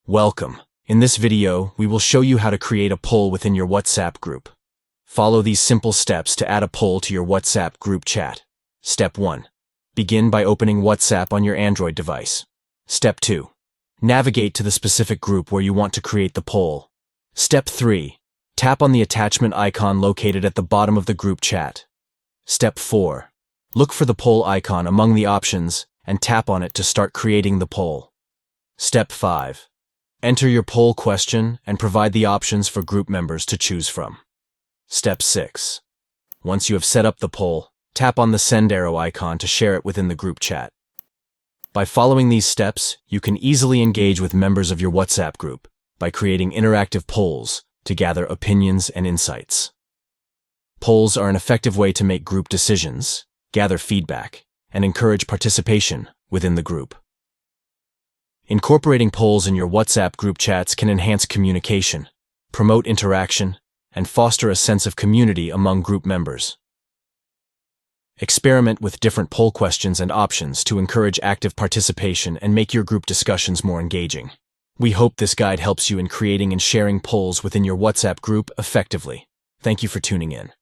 Welcome. In this video, we will show you how to create a poll within your WhatsApp group. Follow these simple steps to add a poll to your WhatsApp group chat. Step 1. Begin by opening WhatsApp on your Android device. Step 2. Navigate to the specific group where you want to create the poll. Step 3. Tap on the attachment icon located at the bottom of the group chat. Step 4. Look for the poll icon among the options and tap on it to start creating the poll. Step 5. Enter your poll question and provide the options for group members to choose from. Step 6. Once you have set up the poll, tap on the send arrow icon to share it within the group chat. By following these steps, you can easily engage with members of your WhatsApp group by creating interactive polls to gather opinions and insights. Polls are an effective way to make group decisions, gather feedback, and encourage participation within the group. Incorporating polls in your WhatsApp group chats can enhance communication, promote interaction, and foster a sense of community among group members. Experiment with different poll questions and options to encourage active participation and make your group discussions more engaging. We hope this guide helps you in creating and sharing polls within your WhatsApp group effectively. Thank you for tuning in.